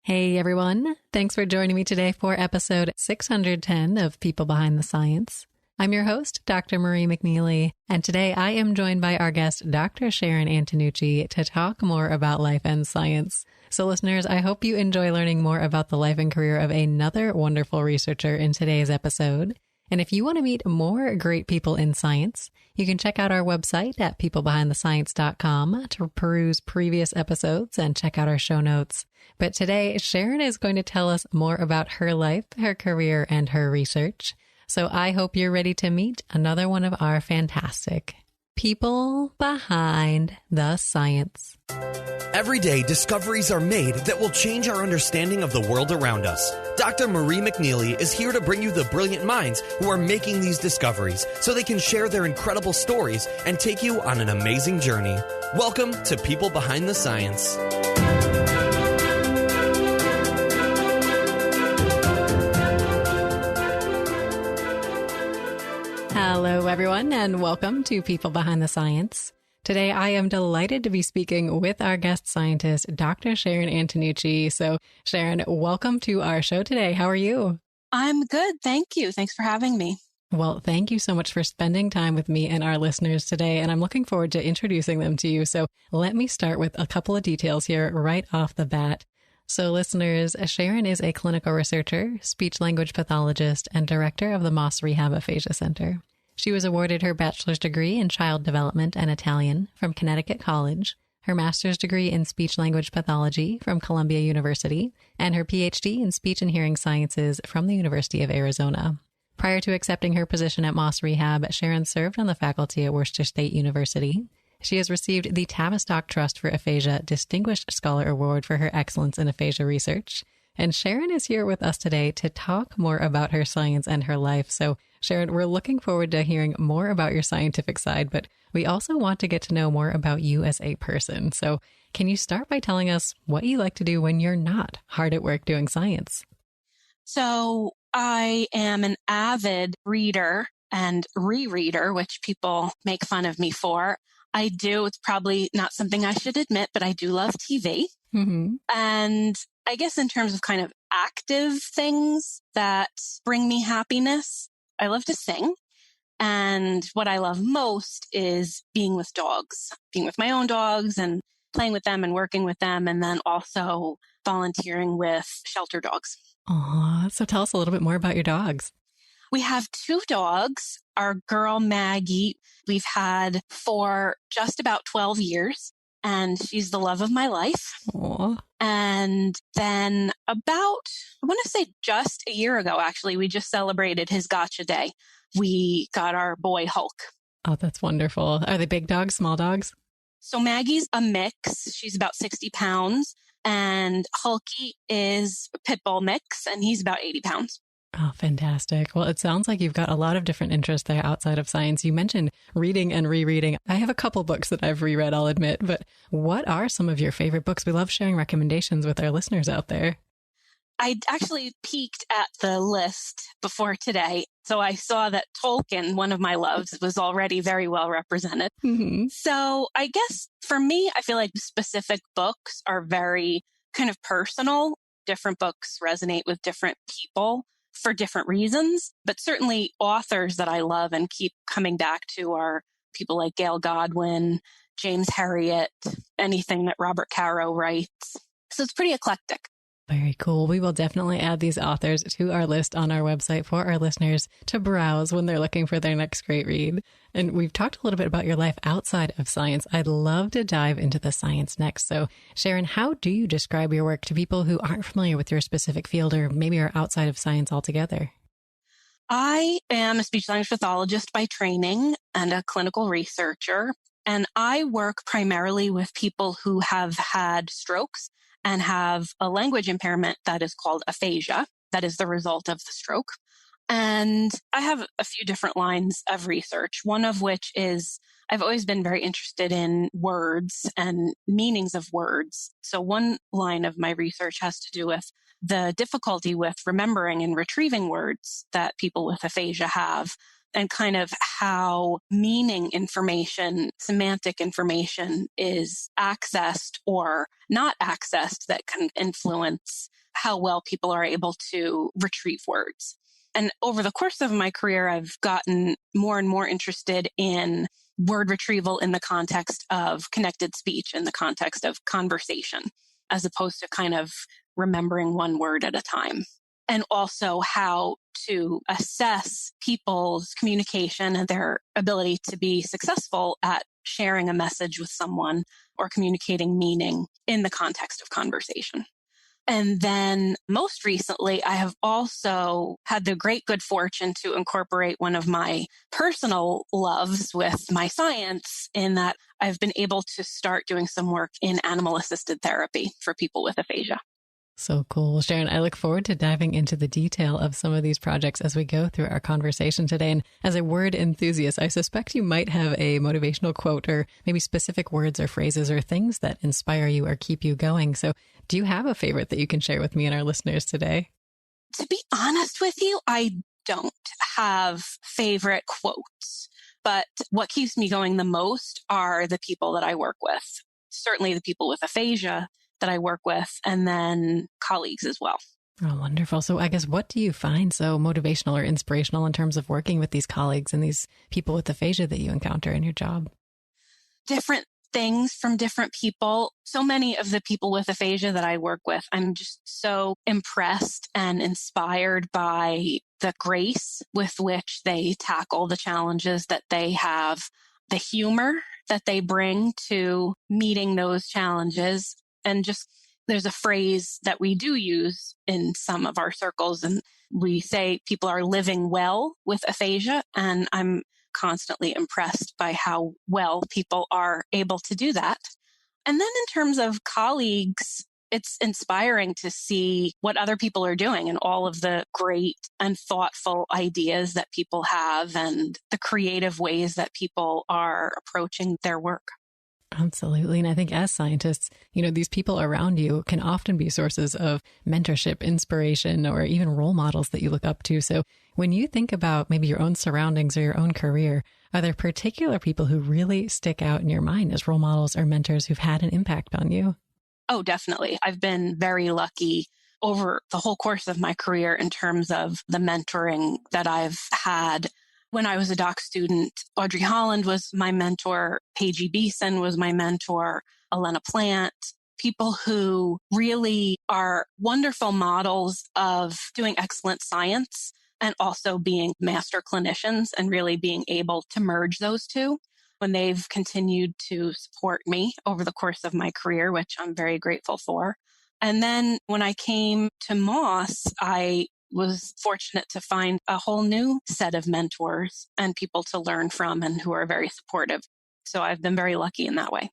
Hey everyone, thanks for joining me today for episode 610 of People Behind the Science. I'm your host, Dr. Marie McNeely, and today I am joined by our guest, Dr. Sharon Antonucci, to talk more about life and science. So listeners, I hope you enjoy learning more about the life and career of another wonderful researcher in today's episode. And if you want to meet more great people in science, you can check out our website at peoplebehindthescience.com to peruse previous episodes and check out our show notes. But today, Sharon is going to tell us more about her life, her career, and her research. So I hope you're ready to meet another one of our fantastic people behind the science. Every day, discoveries are made that will change our understanding of the world around us. Dr. Marie McNeely is here to bring you the brilliant minds who are making these discoveries so they can share their incredible stories and take you on an amazing journey. Welcome to People Behind the Science. Hello, everyone, and welcome to People Behind the Science. Today, I am delighted to be speaking with our guest scientist, Dr. Sharon Antonucci. So, Sharon, welcome to our show today. How are you? I'm good. Thank you. Thanks for having me. Well, thank you so much for spending time with me and our listeners today, and I'm looking forward to introducing them to you. So let me start with a couple of details here right off the bat. So listeners, Sharon is a clinical researcher, speech-language pathologist, and director of the MossRehab Aphasia Center. She was awarded her bachelor's degree in child development and Italian from Connecticut College, her master's degree in speech-language pathology from Columbia University, and her Ph.D. in speech and hearing sciences from the University of Arizona. Prior to accepting her position at MossRehab, Sharon served on the faculty at Worcester State University. She has received the Tavistock Trust for Aphasia Distinguished Scholar Award for her excellence in aphasia research. And Sharon is here with us today to talk more about her science and her life. So, Sharon, we're looking forward to hearing more about your scientific side, but we also want to get to know more about you as a person. So, can you start by telling us what you like to do when you're not hard at work doing science? So, I am an avid reader and rereader, which people make fun of me for. I do. It's probably not something I should admit, but I do love TV. Mm-hmm. And I guess in terms of kind of active things that bring me happiness, I love to sing. And what I love most is being with dogs, being with my own dogs and playing with them and working with them. And then also volunteering with shelter dogs. Aw, so tell us a little bit more about your dogs. We have two dogs. Our girl, Maggie, we've had for just about 12 years. And she's the love of my life. Aww. And then about, I want to say just a year ago, actually, we just celebrated his gotcha day. We got our boy Hulk. Oh, that's wonderful. Are they big dogs, small dogs? So Maggie's a mix. She's about 60 pounds. And Hulky is a pit bull mix, and he's about 80 pounds. Oh, fantastic. Well, it sounds like you've got a lot of different interests there outside of science. You mentioned reading and rereading. I have a couple books that I've reread, I'll admit, but what are some of your favorite books? We love sharing recommendations with our listeners out there. I actually peeked at the list before today. So I saw that Tolkien, one of my loves, was already very well represented. Mm-hmm. So I guess for me, I feel like specific books are very kind of personal. Different books resonate with different people for different reasons, but certainly authors that I love and keep coming back to are people like Gail Godwin, James Herriot, anything that Robert Caro writes. So it's pretty eclectic. Very cool. We will definitely add these authors to our list on our website for our listeners to browse when they're looking for their next great read. And we've talked a little bit about your life outside of science. I'd love to dive into the science next. So, Sharon, how do you describe your work to people who aren't familiar with your specific field or maybe are outside of science altogether? I am a speech-language pathologist by training and a clinical researcher. And I work primarily with people who have had strokes and have a language impairment that is called aphasia. That is the result of the stroke. And I have a few different lines of research, one of which is I've always been very interested in words and meanings of words. So one line of my research has to do with the difficulty with remembering and retrieving words that people with aphasia have, and kind of how meaning information, semantic information is accessed or not accessed that can influence how well people are able to retrieve words. And over the course of my career, I've gotten more and more interested in word retrieval in the context of connected speech, in the context of conversation, as opposed to kind of remembering one word at a time. And also how to assess people's communication and their ability to be successful at sharing a message with someone or communicating meaning in the context of conversation. And then most recently, I have also had the great good fortune to incorporate one of my personal loves with my science, in that I've been able to start doing some work in animal-assisted therapy for people with aphasia. So cool. Sharon, I look forward to diving into the detail of some of these projects as we go through our conversation today. And as a word enthusiast, I suspect you might have a motivational quote or maybe specific words or phrases or things that inspire you or keep you going. So do you have a favorite that you can share with me and our listeners today? To be honest with you, I don't have favorite quotes, but what keeps me going the most are the people that I work with. Certainly the people with aphasia that I work with, and then colleagues as well. Oh, wonderful. So I guess what do you find so motivational or inspirational in terms of working with these colleagues and these people with aphasia that you encounter in your job? Different things from different people. So many of the people with aphasia that I work with, I'm just so impressed and inspired by the grace with which they tackle the challenges that they have, the humor that they bring to meeting those challenges. And just, there's a phrase that we do use in some of our circles, and we say people are living well with aphasia. And I'm constantly impressed by how well people are able to do that. And then in terms of colleagues, it's inspiring to see what other people are doing and all of the great and thoughtful ideas that people have and the creative ways that people are approaching their work. Absolutely. And I think as scientists, these people around you can often be sources of mentorship, inspiration, or even role models that you look up to. So when you think about maybe your own surroundings or your own career, are there particular people who really stick out in your mind as role models or mentors who've had an impact on you? Oh, definitely. I've been very lucky over the whole course of my career in terms of the mentoring that I've had. When I was a doc student, Audrey Holland was my mentor, Paige Beeson was my mentor, Elena Plant, people who really are wonderful models of doing excellent science and also being master clinicians and really being able to merge those two. When they've continued to support me over the course of my career, which I'm very grateful for. And then when I came to Moss, I was fortunate to find a whole new set of mentors and people to learn from and who are very supportive. So I've been very lucky in that way.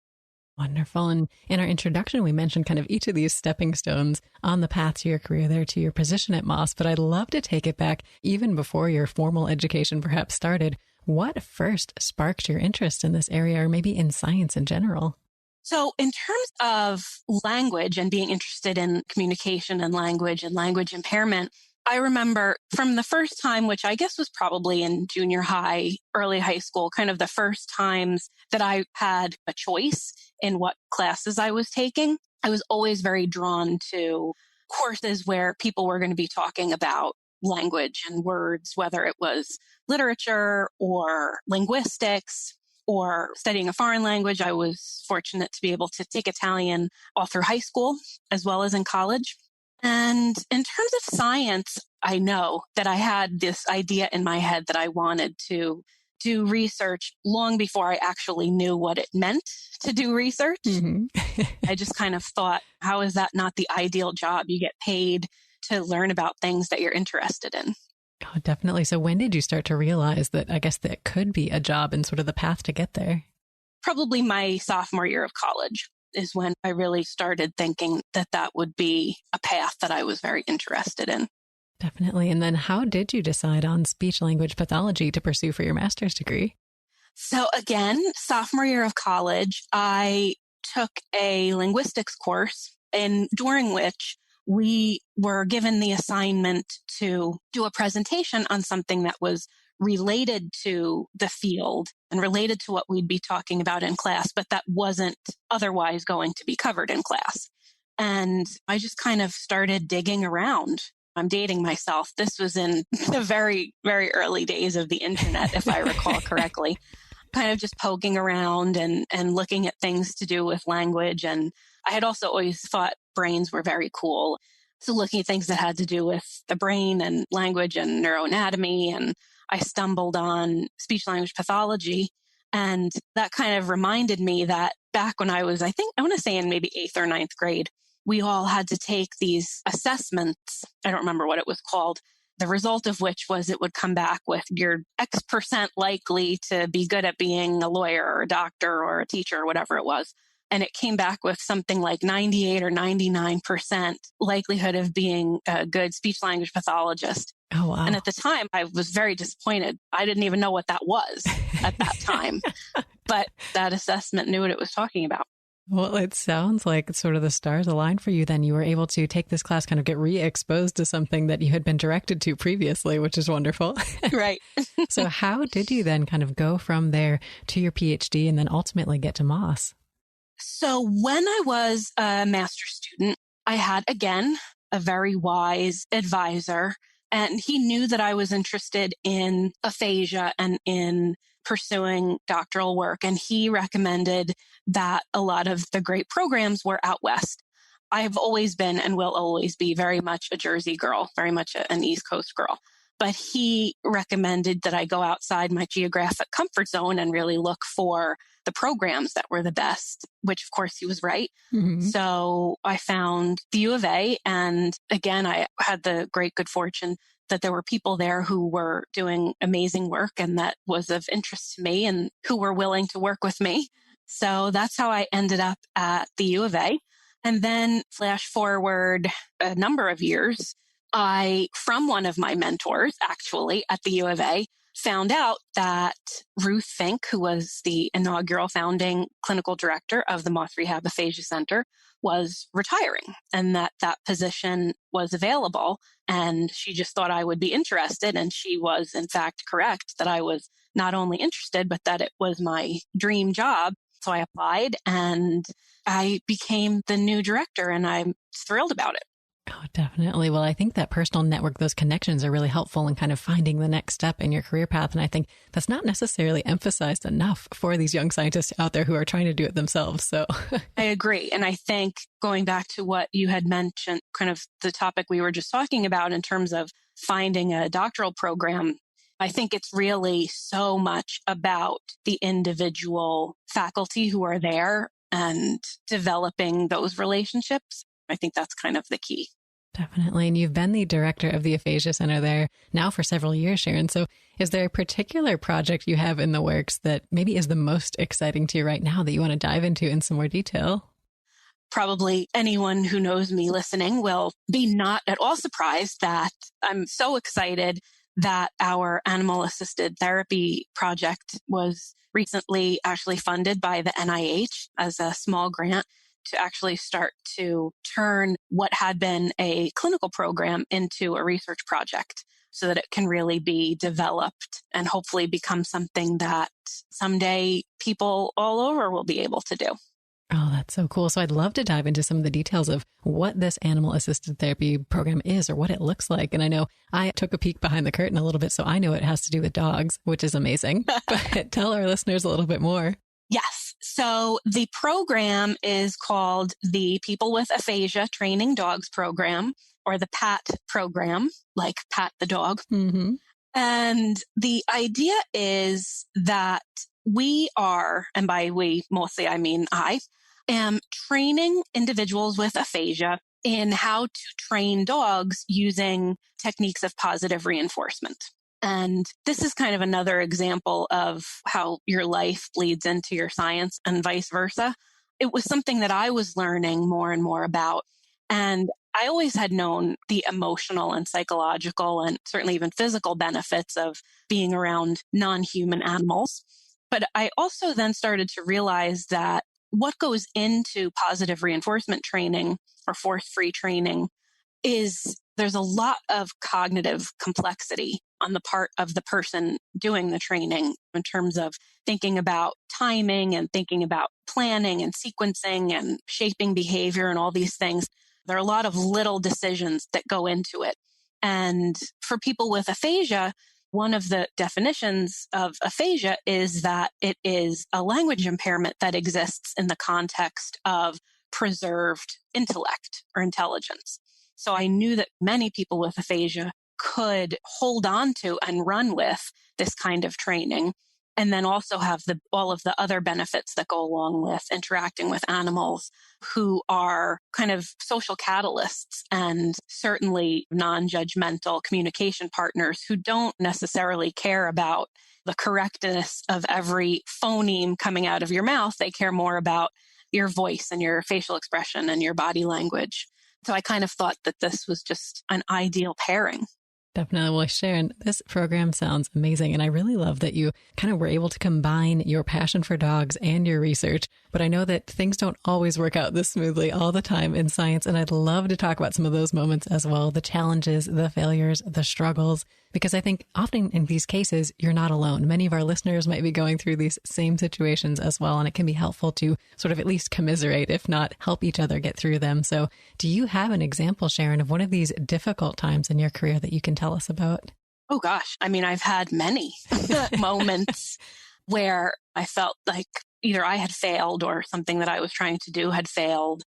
Wonderful. And in our introduction, we mentioned kind of each of these stepping stones on the path to your career there, to your position at Moss. But I'd love to take it back even before your formal education perhaps started. What first sparked your interest in this area, or maybe in science in general? So in terms of language and being interested in communication and language impairment, I remember from the first time, which I guess was probably in junior high, early high school, kind of the first times that I had a choice in what classes I was taking. I was always very drawn to courses where people were going to be talking about language and words, whether it was literature or linguistics or studying a foreign language. I was fortunate to be able to take Italian all through high school as well as in college. And in terms of science, I know that I had this idea in my head that I wanted to do research long before I actually knew what it meant to do research. Mm-hmm. I just kind of thought, how is that not the ideal job? You get paid to learn about things that you're interested in. Oh, definitely. So when did you start to realize that, I guess, that could be a job and sort of the path to get there? Probably my sophomore year of college is when I really started thinking that that would be a path that I was very interested in. Definitely. And then how did you decide on speech language pathology to pursue for your master's degree? So again, sophomore year of college, I took a linguistics course, and during which we were given the assignment to do a presentation on something that was related to the field and related to what we'd be talking about in class, but that wasn't otherwise going to be covered in class. And I just kind of started digging around. I'm dating myself. This was in the very, very early days of the internet, if I recall correctly. Kind of just poking around and looking at things to do with language. And I had also always thought brains were very cool. So looking at things that had to do with the brain and language and neuroanatomy. And I stumbled on speech language pathology. And that kind of reminded me that back when I was, I want to say in maybe 8th or 9th grade, we all had to take these assessments. I don't remember what it was called. The result of which was it would come back with you're X% likely to be good at being a lawyer or a doctor or a teacher or whatever it was. And it came back with something like 98 or 99% likelihood of being a good speech language pathologist. Oh, wow. And at the time, I was very disappointed. I didn't even know what that was at that time. But that assessment knew what it was talking about. Well, it sounds like sort of the stars aligned for you then. You were able to take this class, kind of get re-exposed to something that you had been directed to previously, which is wonderful. Right. So how did you then kind of go from there to your PhD and then ultimately get to Moss? So when I was a master's student, I had, again, a very wise advisor, and he knew that I was interested in aphasia and in pursuing doctoral work. And he recommended that a lot of the great programs were out west. I've always been and will always be very much a Jersey girl, very much an East Coast girl. But he recommended that I go outside my geographic comfort zone and really look for the programs that were the best, which of course he was right. Mm-hmm. So I found the U of A. And again, I had the great good fortune that there were people there who were doing amazing work and that was of interest to me and who were willing to work with me. So that's how I ended up at the U of A. And then flash forward a number of years, I, from one of my mentors, actually, at the U of A, found out that Ruth Fink, who was the inaugural founding clinical director of the MossRehab Aphasia Center, was retiring and that position was available. And she just thought I would be interested. And she was, in fact, correct that I was not only interested, but that it was my dream job. So I applied and I became the new director and I'm thrilled about it. Oh, definitely. Well, I think that personal network, those connections are really helpful in kind of finding the next step in your career path. And I think that's not necessarily emphasized enough for these young scientists out there who are trying to do it themselves. So I agree. And I think going back to what you had mentioned, kind of the topic we were just talking about in terms of finding a doctoral program, I think it's really so much about the individual faculty who are there and developing those relationships. I think that's kind of the key. Definitely. And you've been the director of the Aphasia Center there now for several years, Sharon. So is there a particular project you have in the works that maybe is the most exciting to you right now that you want to dive into in some more detail? Probably anyone who knows me listening will be not at all surprised that I'm so excited that our animal-assisted therapy project was recently actually funded by the NIH as a small grant to actually start to turn what had been a clinical program into a research project so that it can really be developed and hopefully become something that someday people all over will be able to do. Oh, that's so cool. So I'd love to dive into some of the details of what this animal-assisted therapy program is or what it looks like. And I know I took a peek behind the curtain a little bit, so I know it has to do with dogs, which is amazing. But tell our listeners a little bit more. Yes. So the program is called the People with Aphasia Training Dogs Program, or the PAT program, like Pat the dog. Mm-hmm. And the idea is that we are, and by we mostly I mean I, am training individuals with aphasia in how to train dogs using techniques of positive reinforcement. And this is kind of another example of how your life bleeds into your science and vice versa. It was something that I was learning more and more about. And I always had known the emotional and psychological and certainly even physical benefits of being around non-human animals. But I also then started to realize that what goes into positive reinforcement training or force-free training is there's a lot of cognitive complexity on the part of the person doing the training in terms of thinking about timing and thinking about planning and sequencing and shaping behavior and all these things. There are a lot of little decisions that go into it. And for people with aphasia, one of the definitions of aphasia is that it is a language impairment that exists in the context of preserved intellect or intelligence. So I knew that many people with aphasia could hold on to and run with this kind of training, and then also have all of the other benefits that go along with interacting with animals who are kind of social catalysts and certainly non-judgmental communication partners who don't necessarily care about the correctness of every phoneme coming out of your mouth. They care more about your voice and your facial expression and your body language. So I kind of thought that this was just an ideal pairing. Definitely. Well, Sharon, this program sounds amazing. And I really love that you kind of were able to combine your passion for dogs and your research. But I know that things don't always work out this smoothly all the time in science. And I'd love to talk about some of those moments as well, the challenges, the failures, the struggles, because I think often in these cases, you're not alone. Many of our listeners might be going through these same situations as well. And it can be helpful to sort of at least commiserate, if not help each other get through them. So do you have an example, Sharon, of one of these difficult times in your career that you can tell us about? Oh gosh. I mean, I've had many moments where I felt like either I had failed or something that I was trying to do had failed.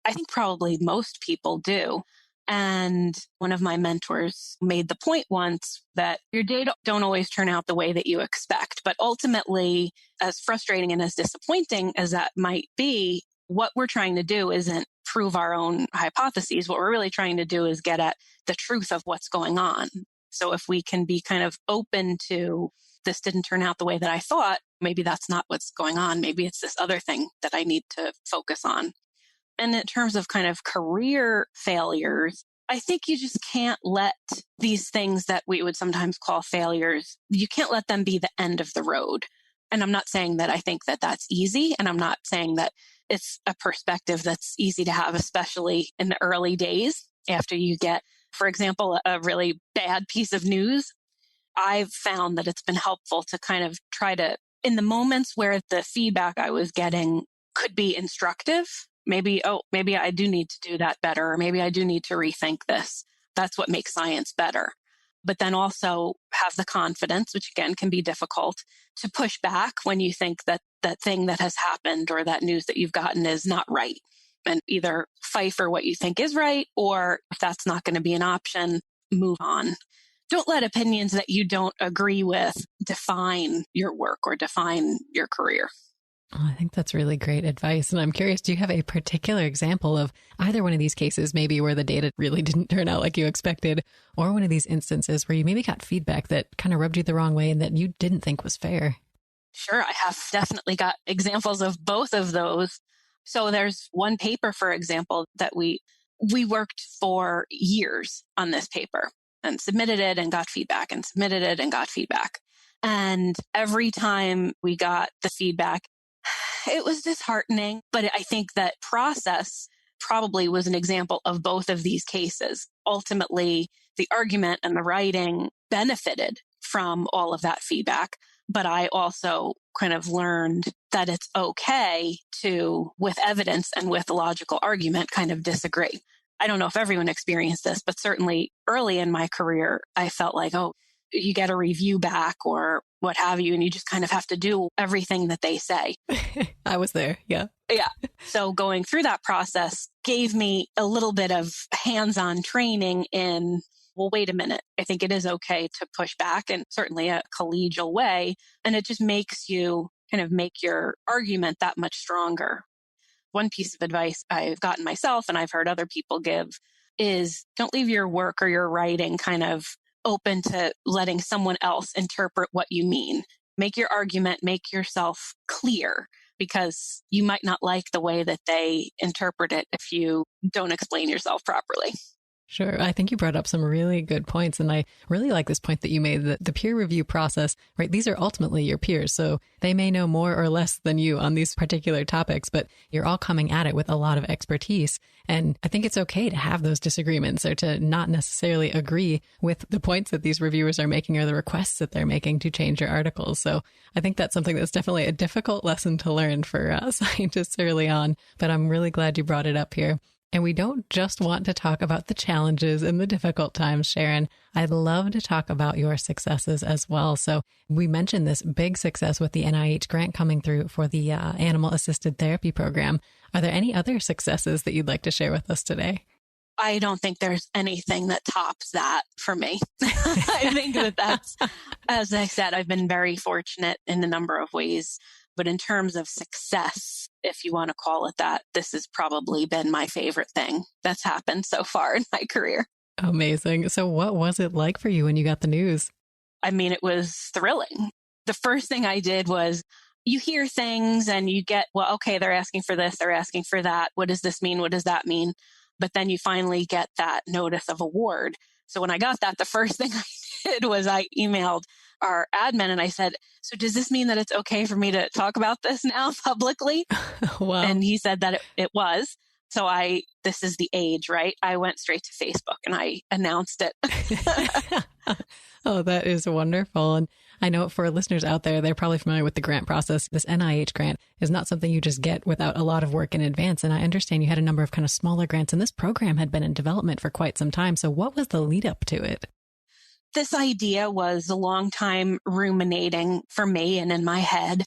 I think probably most people do. And one of my mentors made the point once that your day don't always turn out the way that you expect. But ultimately, as frustrating and as disappointing as that might be, what we're trying to do isn't prove our own hypotheses. What we're really trying to do is get at the truth of what's going on. So if we can be kind of open to, this didn't turn out the way that I thought, maybe that's not what's going on. Maybe it's this other thing that I need to focus on. And in terms of kind of career failures, I think you just can't let these things that we would sometimes call failures, you can't let them be the end of the road. And I'm not saying that I think that that's easy. And I'm not saying that it's a perspective that's easy to have, especially in the early days after you get, for example, a really bad piece of news. I've found that it's been helpful to kind of try to, in the moments where the feedback I was getting could be instructive, maybe I do need to do that better, or maybe I do need to rethink this. That's what makes science better. But then also have the confidence, which again can be difficult, to push back when you think that that thing that has happened or that news that you've gotten is not right. And either fight for what you think is right, or if that's not going to be an option, move on. Don't let opinions that you don't agree with define your work or define your career. Oh, I think that's really great advice. And I'm curious, do you have a particular example of either one of these cases, maybe where the data really didn't turn out like you expected, or one of these instances where you maybe got feedback that kind of rubbed you the wrong way and that you didn't think was fair? Sure. I have definitely got examples of both of those. So there's one paper, for example, that we worked for years on this paper and submitted it and got feedback and submitted it and got feedback. And every time we got the feedback, it was disheartening. But I think that process probably was an example of both of these cases. Ultimately, the argument and the writing benefited from all of that feedback. But I also kind of learned that it's okay to, with evidence and with logical argument, kind of disagree. I don't know if everyone experienced this, but certainly early in my career, I felt like, oh, you get a review back or what have you, and you just kind of have to do everything that they say. I was there. Yeah. Yeah. So going through that process gave me a little bit of hands-on training in, well, wait a minute. I think it is okay to push back, and certainly a collegial way. And it just makes you kind of make your argument that much stronger. One piece of advice I've gotten myself and I've heard other people give is don't leave your work or your writing kind of open to letting someone else interpret what you mean. Make your argument, make yourself clear, because you might not like the way that they interpret it if you don't explain yourself properly. Sure. I think you brought up some really good points. And I really like this point that you made, that the peer review process, right? These are ultimately your peers. So they may know more or less than you on these particular topics, but you're all coming at it with a lot of expertise. And I think it's okay to have those disagreements or to not necessarily agree with the points that these reviewers are making or the requests that they're making to change your articles. So I think that's something that's definitely a difficult lesson to learn for scientists early on, but I'm really glad you brought it up here. And we don't just want to talk about the challenges and the difficult times, Sharon. I'd love to talk about your successes as well. So we mentioned this big success with the NIH grant coming through for the animal assisted therapy program. Are there any other successes that you'd like to share with us today? I don't think there's anything that tops that for me. I think that's, as I said, I've been very fortunate in a number of ways. But in terms of success, if you want to call it that, this has probably been my favorite thing that's happened so far in my career. Amazing. So what was it like for you when you got the news? I mean, it was thrilling. The first thing I did was, you hear things and you get, well, okay, they're asking for this, they're asking for that. What does this mean? What does that mean? But then you finally get that notice of award. So when I got that, the first thing I did was I emailed our admin and I said, so does this mean that it's okay for me to talk about this now publicly? Wow. And he said that it was. So this is the age, right? I went straight to Facebook and I announced it. Oh, that is wonderful. And I know for listeners out there, they're probably familiar with the grant process. This NIH grant is not something you just get without a lot of work in advance. And I understand you had a number of kind of smaller grants, and this program had been in development for quite some time. So what was the lead up to it? This idea was a long time ruminating for me and in my head.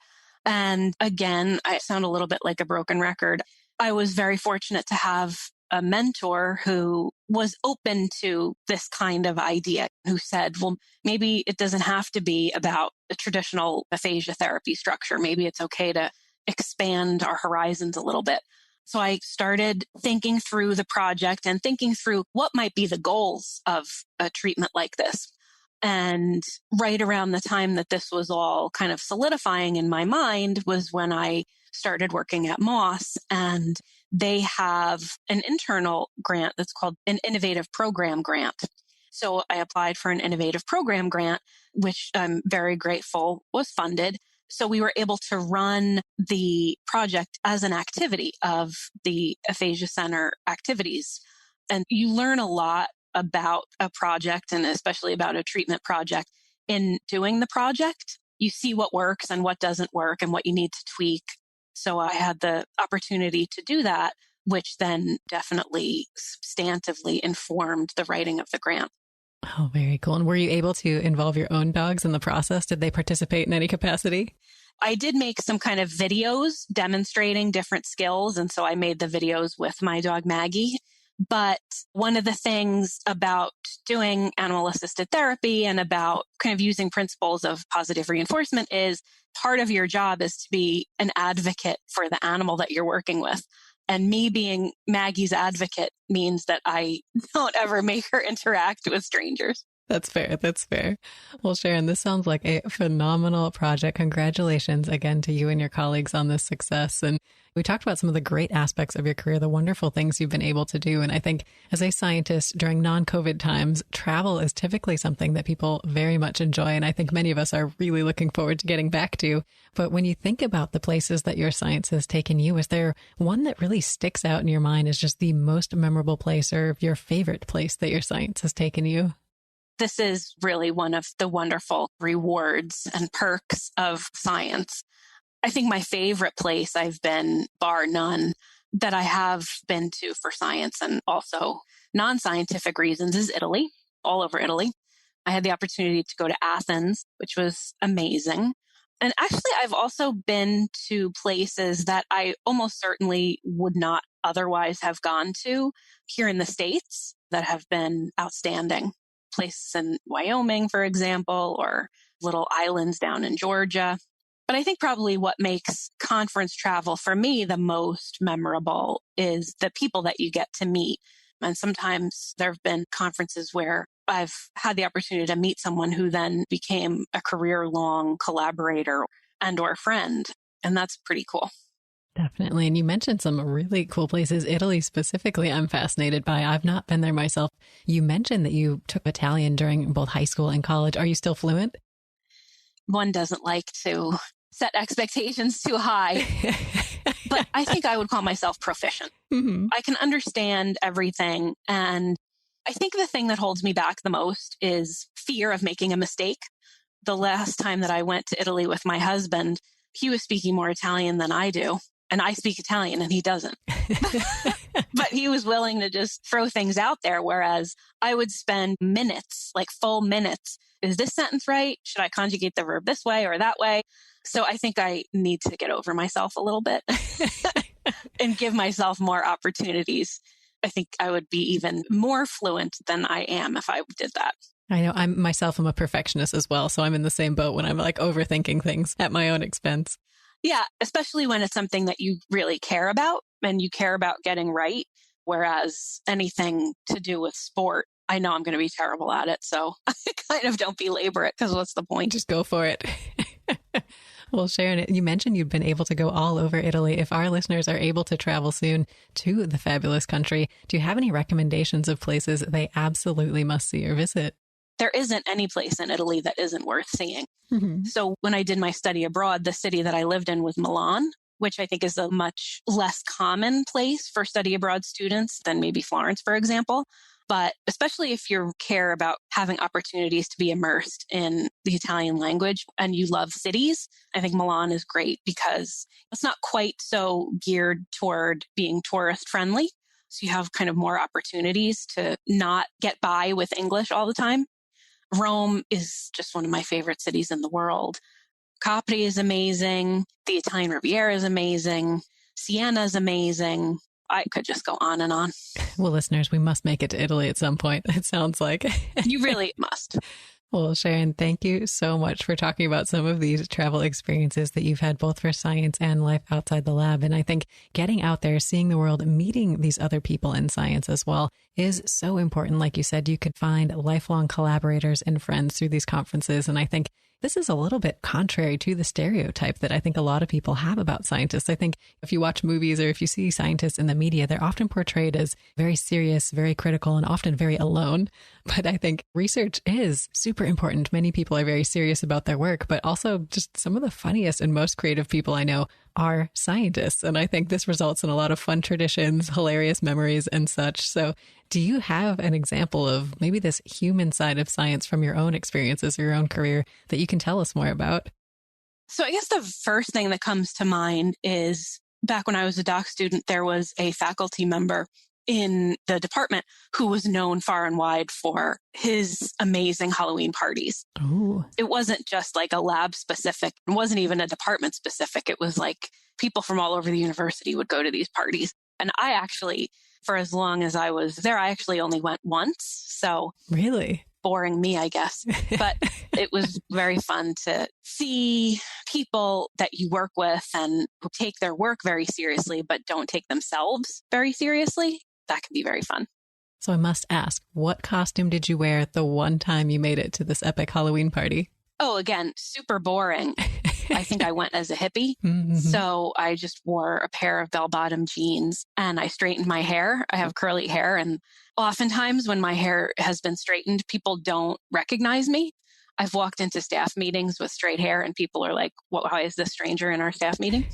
And again, I sound a little bit like a broken record. I was very fortunate to have a mentor who was open to this kind of idea, who said, well, maybe it doesn't have to be about a traditional aphasia therapy structure. Maybe it's okay to expand our horizons a little bit. So I started thinking through the project and thinking through what might be the goals of a treatment like this. And right around the time that this was all kind of solidifying in my mind was when I started working at Moss, and they have an internal grant that's called an innovative program grant. So I applied for an innovative program grant, which I'm very grateful was funded. So we were able to run the project as an activity of the Aphasia Center activities. And you learn a lot about a project, and especially about a treatment project, in doing the project. You see what works and what doesn't work and what you need to tweak. So I had the opportunity to do that, which then definitely substantively informed the writing of the grant. Oh, very cool. And were you able to involve your own dogs in the process? Did they participate in any capacity? I did make some kind of videos demonstrating different skills. And so I made the videos with my dog, Maggie. But one of the things about doing animal-assisted therapy and about kind of using principles of positive reinforcement is part of your job is to be an advocate for the animal that you're working with. And me being Maggie's advocate means that I don't ever make her interact with strangers. That's fair. That's fair. Well, Sharon, this sounds like a phenomenal project. Congratulations again to you and your colleagues on this success. And we talked about some of the great aspects of your career, the wonderful things you've been able to do. And I think as a scientist during non-COVID times, travel is typically something that people very much enjoy. And I think many of us are really looking forward to getting back to. But when you think about the places that your science has taken you, is there one that really sticks out in your mind as just the most memorable place or your favorite place that your science has taken you? This is really one of the wonderful rewards and perks of science. I think my favorite place I've been, bar none, that I have been to for science and also non-scientific reasons is Italy, all over Italy. I had the opportunity to go to Athens, which was amazing. And actually, I've also been to places that I almost certainly would not otherwise have gone to here in the States that have been outstanding. Places in Wyoming, for example, or little islands down in Georgia. But I think probably what makes conference travel for me the most memorable is the people that you get to meet. And sometimes there have been conferences where I've had the opportunity to meet someone who then became a career-long collaborator and or friend. And that's pretty cool. Definitely. And you mentioned some really cool places. Italy specifically, I'm fascinated by. I've not been there myself. You mentioned that you took Italian during both high school and college. Are you still fluent? One doesn't like to set expectations too high, but I think I would call myself proficient. Mm-hmm. I can understand everything. And I think the thing that holds me back the most is fear of making a mistake. The last time that I went to Italy with my husband, he was speaking more Italian than I do. And I speak Italian and he doesn't. But he was willing to just throw things out there. Whereas I would spend minutes, like full minutes. Is this sentence right? Should I conjugate the verb this way or that way? So I think I need to get over myself a little bit and give myself more opportunities. I think I would be even more fluent than I am if I did that. I know I'm a perfectionist as well. So I'm in the same boat when I'm like overthinking things at my own expense. Yeah, especially when it's something that you really care about and you care about getting right. Whereas anything to do with sport, I know I'm going to be terrible at it. So I kind of don't belabor it because what's the point? Just go for it. Well, Sharon, you mentioned you've been able to go all over Italy. If our listeners are able to travel soon to the fabulous country, do you have any recommendations of places they absolutely must see or visit? There isn't any place in Italy that isn't worth seeing. Mm-hmm. So when I did my study abroad, the city that I lived in was Milan, which I think is a much less common place for study abroad students than maybe Florence, for example. But especially if you care about having opportunities to be immersed in the Italian language and you love cities, I think Milan is great because it's not quite so geared toward being tourist friendly. So you have kind of more opportunities to not get by with English all the time. Rome is just one of my favorite cities in the world. Capri is amazing. The Italian Riviera is amazing. Siena is amazing. I could just go on and on. Well, listeners, we must make it to Italy at some point, it sounds like. You really must. Well, Sharon, thank you so much for talking about some of these travel experiences that you've had both for science and life outside the lab. And I think getting out there, seeing the world, meeting these other people in science as well is so important. Like you said, you could find lifelong collaborators and friends through these conferences. And I think this is a little bit contrary to the stereotype that I think a lot of people have about scientists. I think if you watch movies or if you see scientists in the media, they're often portrayed as very serious, very critical, and often very alone. But I think research is super important. Many people are very serious about their work, but also just some of the funniest and most creative people I know are scientists. And I think this results in a lot of fun traditions, hilarious memories and such. So do you have an example of maybe this human side of science from your own experiences or your own career that you can tell us more about? So I guess the first thing that comes to mind is back when I was a doc student, there was a faculty member in the department who was known far and wide for his amazing Halloween parties. Oh, it wasn't just like a lab specific. It wasn't even a department specific. It was like people from all over the university would go to these parties. And I actually, for as long as I was there, I actually only went once. So really? Boring me, I guess. But it was very fun to see people that you work with and who take their work very seriously, but don't take themselves very seriously. That can be very fun. So I must ask, what costume did you wear the one time you made it to this epic Halloween party? Oh, again, super boring. I think I went as a hippie. Mm-hmm. So I just wore a pair of bell-bottom jeans and I straightened my hair. I have curly hair. And oftentimes when my hair has been straightened, people don't recognize me. I've walked into staff meetings with straight hair and people are like, why is this stranger in our staff meeting?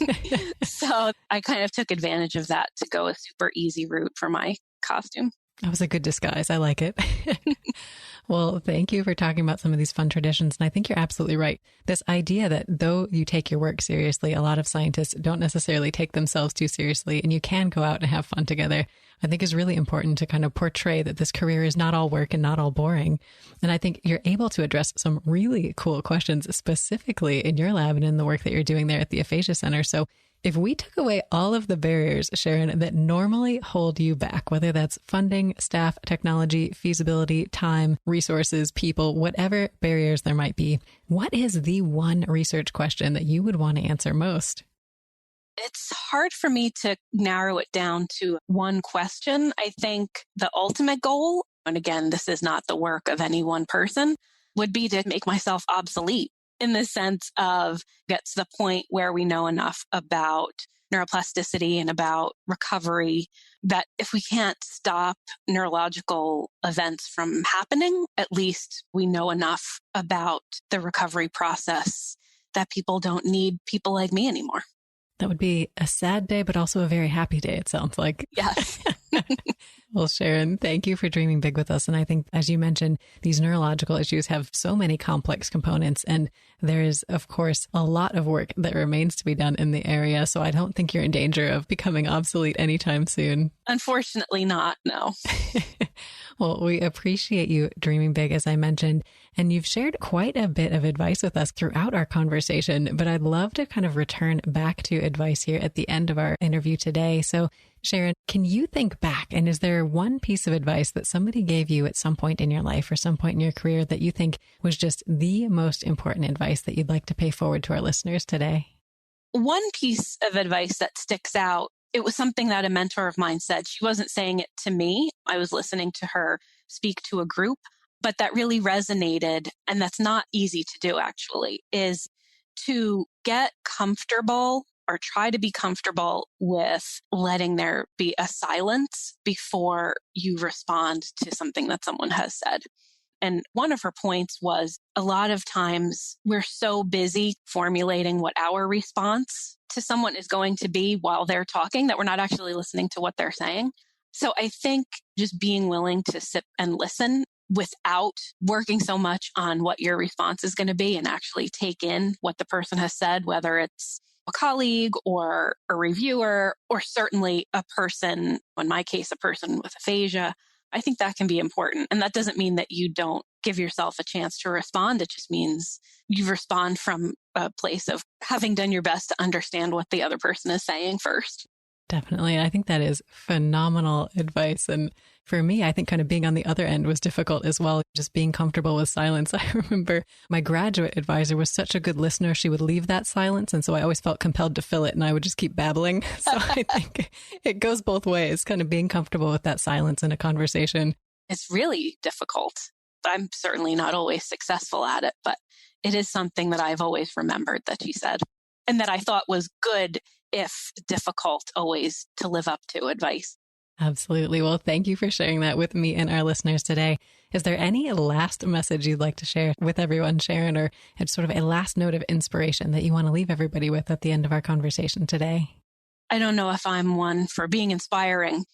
So I kind of took advantage of that to go a super easy route for my costume. That was a good disguise. I like it. Well, thank you for talking about some of these fun traditions. And I think you're absolutely right. This idea that though you take your work seriously, a lot of scientists don't necessarily take themselves too seriously and you can go out and have fun together, I think is really important to kind of portray that this career is not all work and not all boring. And I think you're able to address some really cool questions specifically in your lab and in the work that you're doing there at the Aphasia Center. So if we took away all of the barriers, Sharon, that normally hold you back, whether that's funding, staff, technology, feasibility, time, resources, people, whatever barriers there might be, what is the one research question that you would want to answer most? It's hard for me to narrow it down to one question. I think the ultimate goal, and again, this is not the work of any one person, would be to make myself obsolete. In the sense of get to the point where we know enough about neuroplasticity and about recovery, that if we can't stop neurological events from happening, at least we know enough about the recovery process that people don't need people like me anymore. That would be a sad day, but also a very happy day, it sounds like. Yes. Well, Sharon, thank you for dreaming big with us. And I think, as you mentioned, these neurological issues have so many complex components. And there is, of course, a lot of work that remains to be done in the area. So I don't think you're in danger of becoming obsolete anytime soon. Unfortunately not, no. Well, we appreciate you dreaming big, as I mentioned, and you've shared quite a bit of advice with us throughout our conversation, but I'd love to kind of return back to advice here at the end of our interview today. So, Sharon, can you think back, and is there one piece of advice that somebody gave you at some point in your life or some point in your career that you think was just the most important advice that you'd like to pay forward to our listeners today? One piece of advice that sticks out, it was something that a mentor of mine said. She wasn't saying it to me. I was listening to her speak to a group, but that really resonated. And that's not easy to do, actually, is to get comfortable or try to be comfortable with letting there be a silence before you respond to something that someone has said. And one of her points was a lot of times we're so busy formulating what our response to someone is going to be while they're talking that we're not actually listening to what they're saying. So I think just being willing to sit and listen without working so much on what your response is going to be and actually take in what the person has said, whether it's a colleague or a reviewer, or certainly a person, in my case, a person with aphasia. I think that can be important. And that doesn't mean that you don't give yourself a chance to respond. It just means you respond from a place of having done your best to understand what the other person is saying first. Definitely. I think that is phenomenal advice. And for me, I think kind of being on the other end was difficult as well. Just being comfortable with silence. I remember my graduate advisor was such a good listener. She would leave that silence. And so I always felt compelled to fill it and I would just keep babbling. So I think it goes both ways, kind of being comfortable with that silence in a conversation. It's really difficult. I'm certainly not always successful at it, but it is something that I've always remembered that she said and that I thought was good, if difficult, always to live up to advice. Absolutely. Well, thank you for sharing that with me and our listeners today. Is there any last message you'd like to share with everyone, Sharon, or sort of a last note of inspiration that you want to leave everybody with at the end of our conversation today? I don't know if I'm one for being inspiring.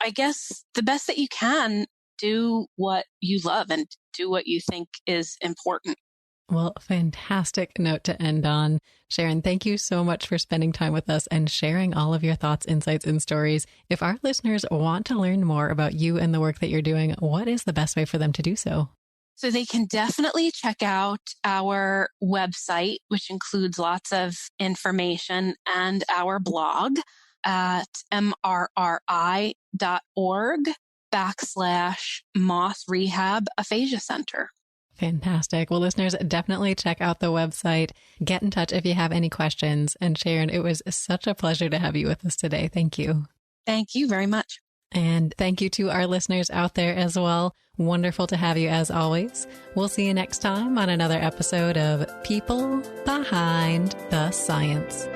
I guess the best that you can, do what you love and do what you think is important. Well, fantastic note to end on. Sharon, thank you so much for spending time with us and sharing all of your thoughts, insights, and stories. If our listeners want to learn more about you and the work that you're doing, what is the best way for them to do so? So they can definitely check out our website, which includes lots of information, and our blog at mrri.org/MossRehab Aphasia Center. Fantastic. Well, listeners, definitely check out the website. Get in touch if you have any questions. And Sharon, it was such a pleasure to have you with us today. Thank you. Thank you very much. And thank you to our listeners out there as well. Wonderful to have you as always. We'll see you next time on another episode of People Behind the Science.